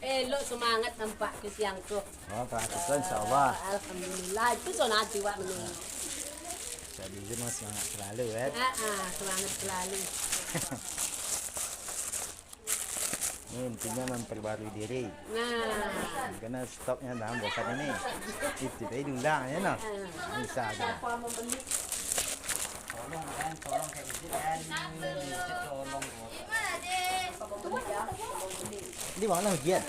Elok semangat nampak ke siang tu. Oh, perhatikan insyaAllah. Alhamdulillah. Itu sonat jiwa ini. Jadi itu mah semangat selalu ya. Semangat selalu. Ini intinya memperbarui diri. Nah. Karena stoknya dalam bosan ini. Itu tadi diulang ya no. Bisa aja. Tolong kayak gitu kan. Tolong. Ini mana ujian?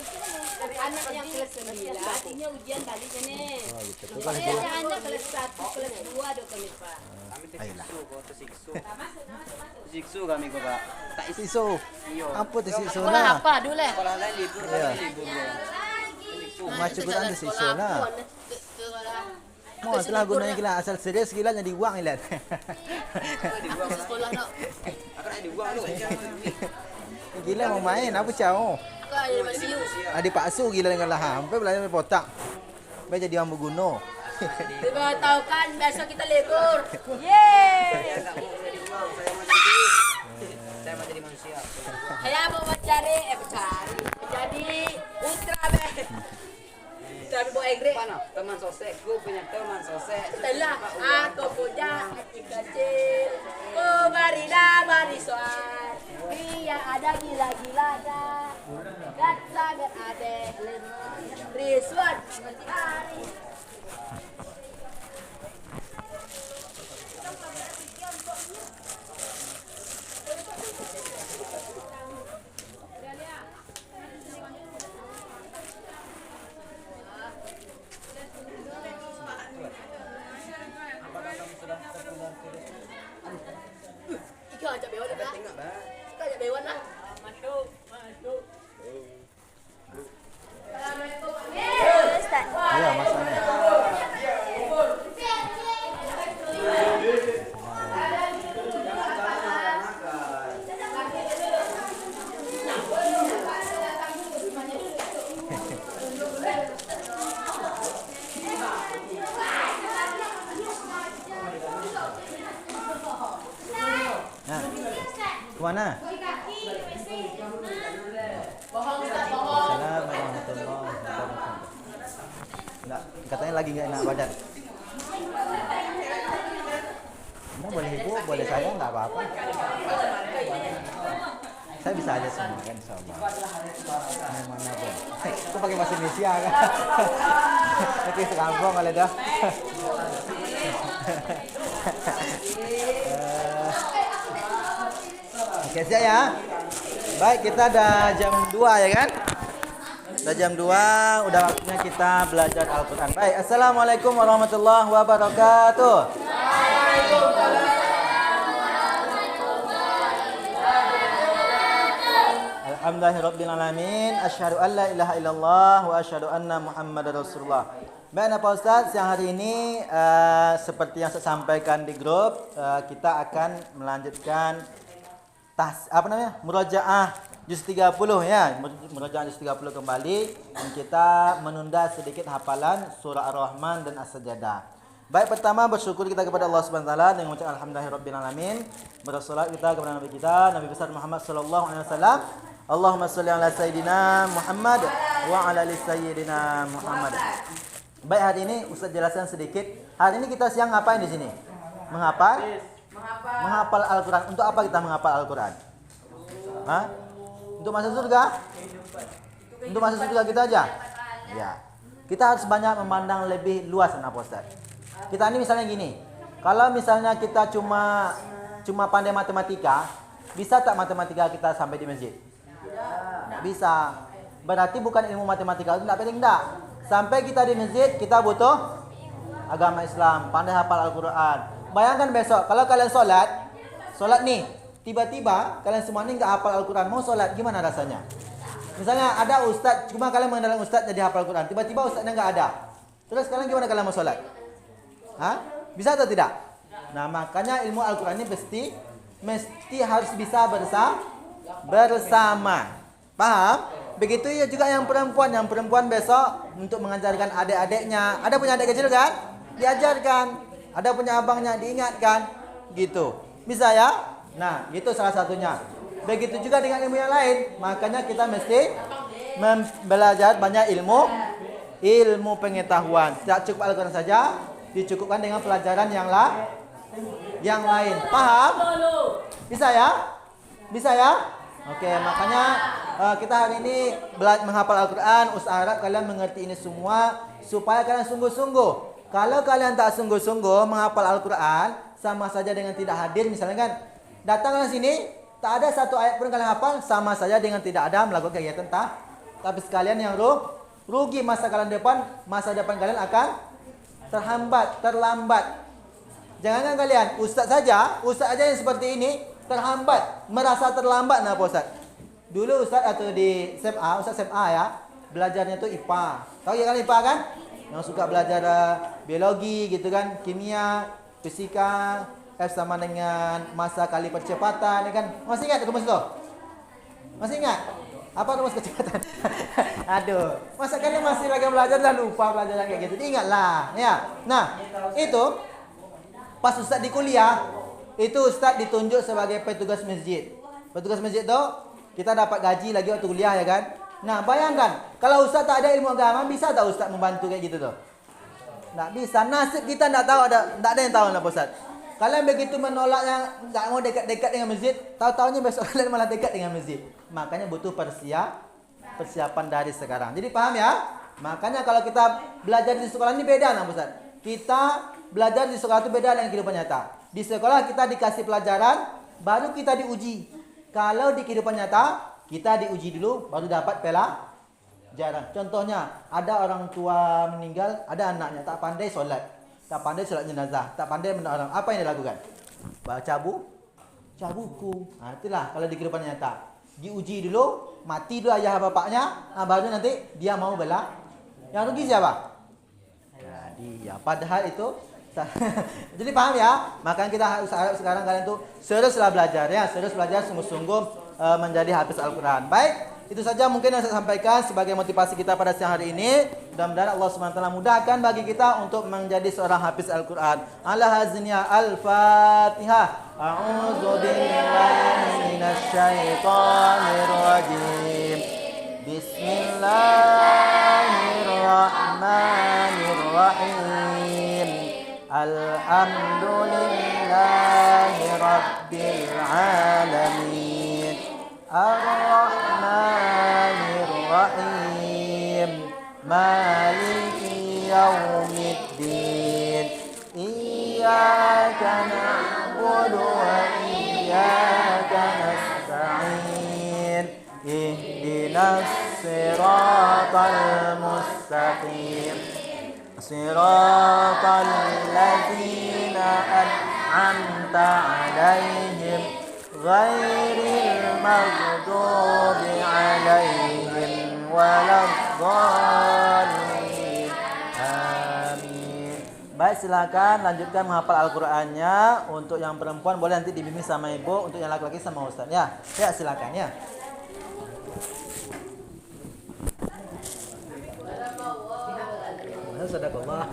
Anak yang kelas 9, artinya ujian balik sini. Oh gitu. Tuh kalau Saya anak kelas 1, kelas 2 ada kami Pak. Kami tersiksu kami kok Pak. Tak isi siso. iyo. Apa tuh siso Sekolah nah? apa dulu? Sekolah lain libur Iya. kami libur ya. Macam Quran tuh siso nah. Mau setelah gunanya gila asal serius gila jadi uang gila. Sekolah nak. Akan ada uang lu. Gila mau main apa cau? Kaya masih. Adik Pak Su gila dengan lah. Sampai belajar potak. Sampai jadi orang berguna. Tiba tahu kan besok kita libur. Yeay. Saya enggak mau jadi uang, saya mau jadi manusia. Saya mau mencari jadi ultra be. Tapi mau egre. Mana? Teman sosek, gue punya teman sosek. Setelah aku punya hati kecil, oh mari soal. Dia ada gila-gilanya dan sangat ada Rizwan Mentari. Ika ajak bewan dah. Tengok bah. Ika ajak bewan dah. Masuk. Assalamualaikum. Ustaz. Iya masanya. Nah, kemana? Bohong Ustaz, bohong. Assalamualaikum warahmatullahi wabarakatuh. Enggak, katanya lagi nggak enak badan. Anda boleh ibu, boleh saya nggak apa-apa. Saya bisa aja semua kan insyaallah. Mana pun. Itu pakai bahasa Indonesia kan. Oke, sekampung kalau dah. Oke, siap ya. Baik, kita ada jam 2 ya kan? Udah jam 2, udah waktunya kita belajar Al-Quran. Baik, Assalamualaikum warahmatullahi wabarakatuh. Alhamdulillahirrabbilalamin. Asyhadu an la ilaha illallah wa asyhadu anna Muhammadar Rasulullah. Baik, Pak Ustaz, siang hari ini seperti yang saya sampaikan di grup, kita akan melanjutkan murojaah juz 30 ya. Murojaah juz 30 kembali dan kita menunda sedikit hafalan surah Ar-Rahman dan As-Sajdah. Baik, pertama bersyukur kita kepada Allah Subhanahu wa taala dengan mengucapkan alhamdulillahirabbil alamin. Bersolat kita kepada nabi kita, Nabi besar Muhammad sallallahu alaihi wasallam. Allahumma shalli ala sayyidina Muhammad wa ala ali sayyidina Muhammad. Baik, hari ini Ustaz jelaskan sedikit. Hari ini kita siang ngapain di sini? Menghafal Al-Quran. Untuk apa kita menghafal Al-Quran? Hah? Untuk masuk surga? Untuk masuk surga kita aja? Ya. Kita harus banyak memandang lebih luas, Pak Ustaz. Kita ini misalnya gini. Kalau misalnya kita cuma pandai matematika, bisa tak matematika kita sampai di masjid? Tidak bisa. Berarti bukan ilmu matematika itu tidak penting, tidak. Sampai kita di masjid, kita butuh agama Islam, pandai hafal Al-Quran. Bayangkan besok, kalau kalian solat nih, tiba-tiba kalian semua ini nggak hafal Al-Quran, mau solat, gimana rasanya? Misalnya ada ustaz, cuma kalian mengenal ustaz jadi hafal Al-Quran, tiba-tiba ustaznya nggak ada. Terus kalian gimana kalian mau solat? Hah? Bisa atau tidak? Nah, makanya ilmu Al-Quran ini mesti harus bisa bersama. Paham? Begitu ya juga yang perempuan besok untuk mengajarkan adik-adiknya. Ada punya adik kecil kan? Diajarkan. Ada punya abangnya diingatkan. Gitu. Bisa ya? Nah, gitu salah satunya. Begitu juga dengan ilmu yang lain. Makanya kita mesti belajar banyak ilmu pengetahuan. Tidak cukup Al-Quran saja, dicukupkan dengan pelajaran yang lain. Paham? Bisa ya? Bisa ya? Oke, makanya kita hari ini menghafal Al-Quran. Ustaz harap kalian mengerti ini semua supaya kalian sungguh-sungguh. Kalau kalian tak sungguh-sungguh menghafal Al-Quran, sama saja dengan tidak hadir. Misalnya kan, datang ke sini, tak ada satu ayat pun kalian hafal, sama saja dengan tidak ada melakukan kegiatan tapi sekalian yang rugi masa depan kalian akan terlambat. Jangan kalian, ustaz aja yang seperti ini terhambat, merasa terlambat nah Pak Ustaz. Dulu ustaz atau di SMA, ustaz SMA ya, belajarnya tuh IPA. Tahu ya kan IPA kan? Yang suka belajar biologi gitu kan, kimia, fisika, F sama dengan masa kali percepatan ya kan. Masih ingat rumus itu? Masih ingat? Apa rumus kecepatan? Aduh, masa kalian masih lagi belajar dan lupa pelajaran kayak gitu? Ingatlah, ya. Nah, itu pas ustaz di kuliah, itu ustaz ditunjuk sebagai petugas masjid. Petugas masjid itu kita dapat gaji lagi waktu kuliah ya kan? Nah, bayangkan kalau ustaz tak ada ilmu agama, bisa tak ustaz membantu kayak gitu tuh? Tak bisa. Nasib kita tak ada yang tahu lah Ustaz. Kalian begitu menolaknya, tak mau dekat-dekat dengan masjid, tahu-tahunya besok kalian malah dekat dengan masjid. Makanya butuh persiapan dari sekarang. Jadi paham ya? Makanya kalau kita belajar di sekolah ini beda nah Ustaz. Kita belajar di sekolah itu beda dengan kehidupan nyata. Di sekolah kita dikasih pelajaran, baru kita diuji. Kalau di kehidupan nyata, kita diuji dulu, baru dapat pelajaran. Contohnya, ada orang tua meninggal, ada anaknya tak pandai solat. Tak pandai solat jenazah, tak pandai menolong. Apa yang dilakukan? Baca buku. Nah, itulah kalau di kehidupan nyata. Diuji dulu, mati dulu ayah bapaknya, baru nanti dia mau bela. Yang rugi siapa? Ya, dia. Padahal itu jadi paham ya? Makanya kita harus sekarang kalian tuh seriuslah belajar ya, serius belajar sungguh-sungguh menjadi hafiz Al-Quran. Baik, itu saja mungkin yang saya sampaikan sebagai motivasi kita pada siang hari ini. Mudah-mudahan Allah SWT mudahkan bagi kita untuk menjadi seorang hafiz Al-Quran. Ala hazniya Al-Fatihah. A'udzu billahi minasyaitonir rajim. Bismillahirrahmanirrahim. Alhamdulillahi rabbil alamin. Ar-Rahmanir-Rahim. Maliki yaumiddin. Iyyaka na'budu wa iyyaka nasta'in. Ihdinas siratal mustaqim. Siratal ladzina an'amta 'alaihim ghairil maghdubi 'alaihim waladdallin. Amin. Baik, silakan lanjutkan menghafal Al-Qur'annya. Untuk yang perempuan boleh nanti dibimbing sama ibu, untuk yang laki-laki sama ustaz ya. Ya, silakan ya. Sadaqallah.